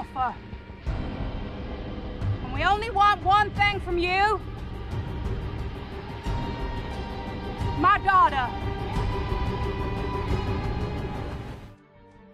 Alpha. And we only want one thing from you. My daughter.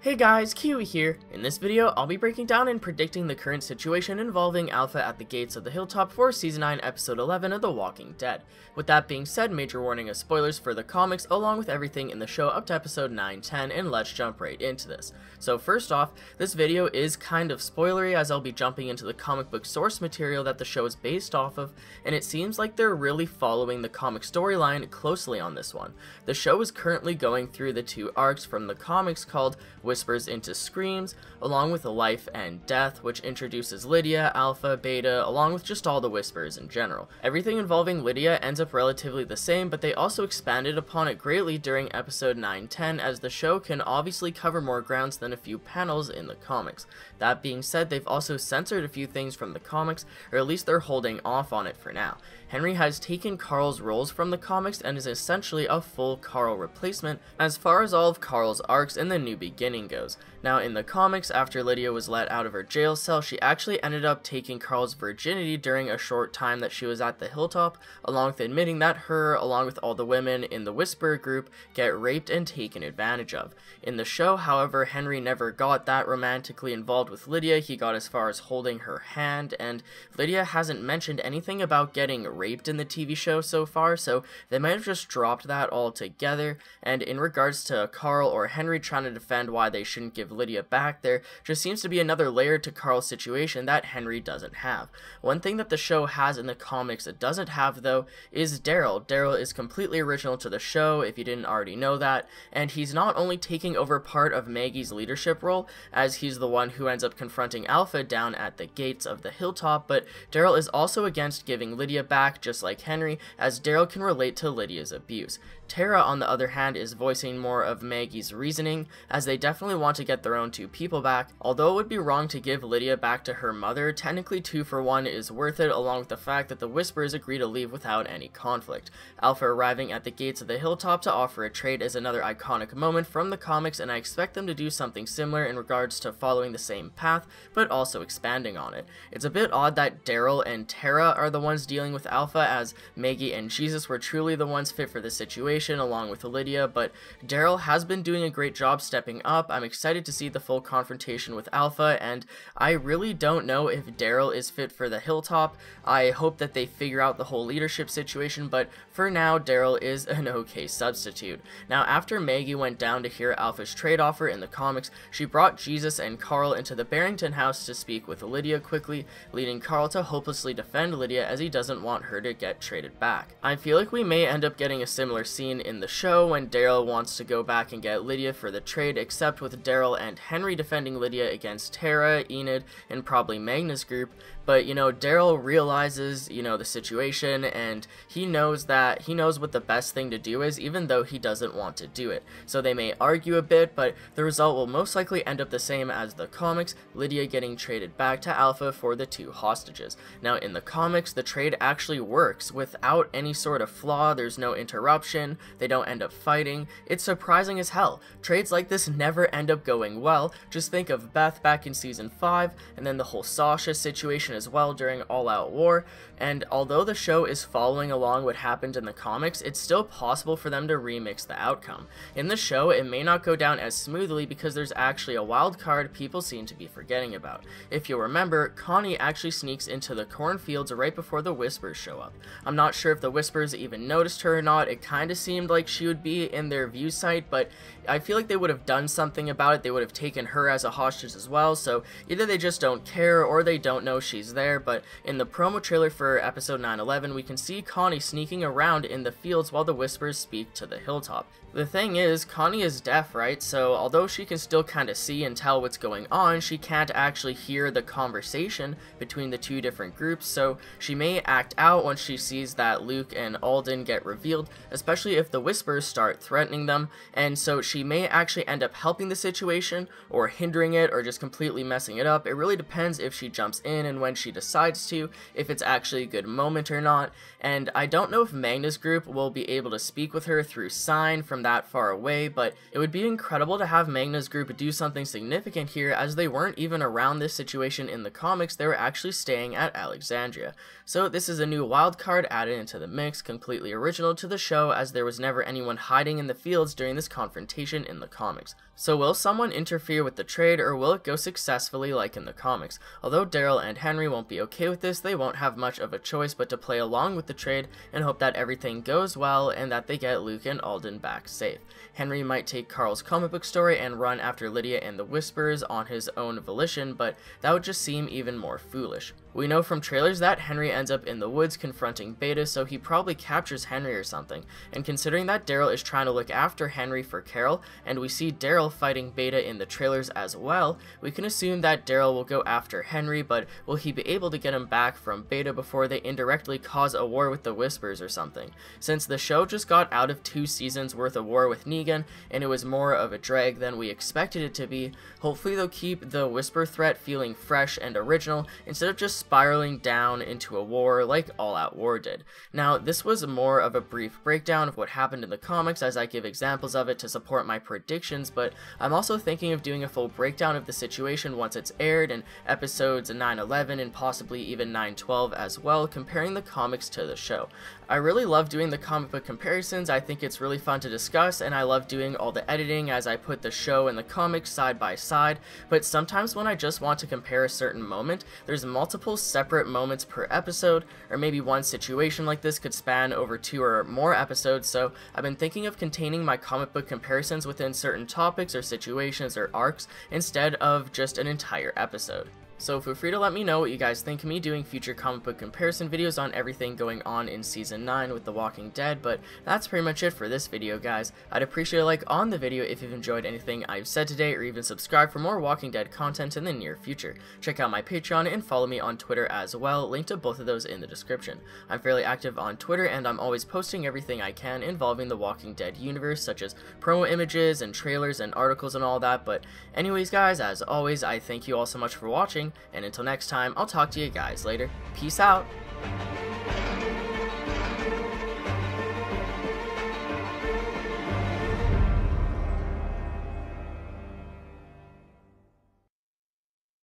Hey guys, Kiwi here. In this video, I'll be breaking down and predicting the current situation involving Alpha at the gates of the Hilltop for Season 9, Episode 11 of The Walking Dead. With that being said, major warning of spoilers for the comics along with everything in the show up to Episode 9, 10, and let's jump right into this. So first off, this video is kind of spoilery as I'll be jumping into the comic book source material that the show is based off of, and it seems like they're really following the comic storyline closely on this one. The show is currently going through the two arcs from the comics called Whispers into Screams, along with Life and Death, which introduces Lydia, Alpha, Beta, along with just all the Whispers in general. Everything involving Lydia ends up relatively the same, but they also expanded upon it greatly during episode 9-10, as the show can obviously cover more grounds than a few panels in the comics. That being said, they've also censored a few things from the comics, or at least they're holding off on it for now. Henry has taken Carl's roles from the comics and is essentially a full Carl replacement as far as all of Carl's arcs in the New Beginning goes. Now in the comics, after Lydia was let out of her jail cell, she actually ended up taking Carl's virginity during a short time that she was at the Hilltop, along with admitting that her, along with all the women in the Whisperer group, get raped and taken advantage of. In the show, however, Henry never got that romantically involved with Lydia. He got as far as holding her hand, and Lydia hasn't mentioned anything about getting raped in the TV show so far, so they might have just dropped that altogether. And in regards to Carl or Henry trying to defend why they shouldn't give Lydia back, there just seems to be another layer to Carl's situation that Henry doesn't have. One thing that the show has in the comics it doesn't have though is Daryl. Daryl is completely original to the show, if you didn't already know that, and he's not only taking over part of Maggie's leadership role, as he's the one who ends up confronting Alpha down at the gates of the Hilltop, but Daryl is also against giving Lydia back, just like Henry, as Daryl can relate to Lydia's abuse. Tara, on the other hand, is voicing more of Maggie's reasoning, as they definitely want to get their own two people back. Although it would be wrong to give Lydia back to her mother, technically 2 for 1 is worth it, along with the fact that the Whisperers agree to leave without any conflict. Alpha arriving at the gates of the Hilltop to offer a trade is another iconic moment from the comics, and I expect them to do something similar in regards to following the same path, but also expanding on it. It's a bit odd that Daryl and Tara are the ones dealing with Alpha, as Maggie and Jesus were truly the ones fit for the situation, along with Lydia, but Daryl has been doing a great job stepping up. I'm excited to see the full confrontation with Alpha, and I really don't know if Daryl is fit for the Hilltop. I hope that they figure out the whole leadership situation, but for now, Daryl is an okay substitute. Now, after Maggie went down to hear Alpha's trade offer in the comics, she brought Jesus and Carl into the Barrington house to speak with Lydia quickly, leading Carl to hopelessly defend Lydia as he doesn't want her to get traded back. I feel like we may end up getting a similar scene in the show when Daryl wants to go back and get Lydia for the trade, except with Daryl and Henry defending Lydia against Tara, Enid, and probably Magna's group. But, you know, Daryl realizes, you know, the situation, and he knows what the best thing to do is, even though he doesn't want to do it. So they may argue a bit, but the result will most likely end up the same as the comics, Lydia getting traded back to Alpha for the 2 hostages. Now, in the comics, the trade actually works without any sort of flaw. There's no interruption, they don't end up fighting. It's surprising as hell. Trades like this never end up going well. Just think of Beth back in season 5, and then the whole Sasha situation as well during All Out War, and although the show is following along what happened in the comics, it's still possible for them to remix the outcome. In the show, it may not go down as smoothly because there's actually a wild card people seem to be forgetting about. If you'll remember, Connie actually sneaks into the cornfields right before the Whispers show up. I'm not sure if the Whispers even noticed her or not. It kinda seemed like she would be in their view sight, but I feel like they would have done something about it. They would have taken her as a hostage as well, so either they just don't care or they don't know she's there. But in the promo trailer for episode 9/11, we can see Connie sneaking around in the fields while the Whispers speak to the Hilltop. The thing is, Connie is deaf, right? So although she can still kind of see and tell what's going on, she can't actually hear the conversation between the 2 different groups, so she may act out once she sees that Luke and Alden get revealed, especially especially if the Whispers start threatening them, and so she may actually end up helping the situation, or hindering it, or just completely messing it up. It really depends if she jumps in and when she decides to, if it's actually a good moment or not, and I don't know if Magna's group will be able to speak with her through sign from that far away, but it would be incredible to have Magna's group do something significant here, as they weren't even around this situation in the comics. They were actually staying at Alexandria. So this is a new wild card added into the mix, completely original to the show, as there was never anyone hiding in the fields during this confrontation in the comics. So will someone interfere with the trade, or will it go successfully like in the comics? Although Daryl and Henry won't be okay with this, they won't have much of a choice but to play along with the trade and hope that everything goes well and that they get Luke and Alden back safe. Henry might take Carl's comic book story and run after Lydia and the Whispers on his own volition, but that would just seem even more foolish. We know from trailers that Henry ends up in the woods confronting Beta, so he probably captures Henry or something, and considering that Daryl is trying to look after Henry for Carol, and we see Daryl fighting Beta in the trailers as well, we can assume that Daryl will go after Henry, but will he be able to get him back from Beta before they indirectly cause a war with the Whispers or something? Since the show just got out of 2 seasons worth of war with Negan, and it was more of a drag than we expected it to be, hopefully they'll keep the Whisper threat feeling fresh and original, instead of just spiraling down into a war like All Out War did. Now, this was more of a brief breakdown of what happened in the comics, as I give examples of it to support my predictions, but I'm also thinking of doing a full breakdown of the situation once it's aired in episodes 9/11 and possibly even 9/12 as well, comparing the comics to the show. I really love doing the comic book comparisons. I think it's really fun to discuss, and I love doing all the editing as I put the show and the comics side by side, but sometimes when I just want to compare a certain moment, there's multiple separate moments per episode, or maybe one situation like this could span over 2 or more episodes, so I've been thinking of containing my comic book comparisons within certain topics or situations or arcs instead of just an entire episode. So feel free to let me know what you guys think of me doing future comic book comparison videos on everything going on in Season 9 with The Walking Dead, but that's pretty much it for this video, guys. I'd appreciate a like on the video if you've enjoyed anything I've said today, or even subscribe for more Walking Dead content in the near future. Check out my Patreon and follow me on Twitter as well, link to both of those in the description. I'm fairly active on Twitter, and I'm always posting everything I can involving the Walking Dead universe, such as promo images and trailers and articles and all that, but anyways guys, as always, I thank you all so much for watching, and until next time, I'll talk to you guys later. Peace out!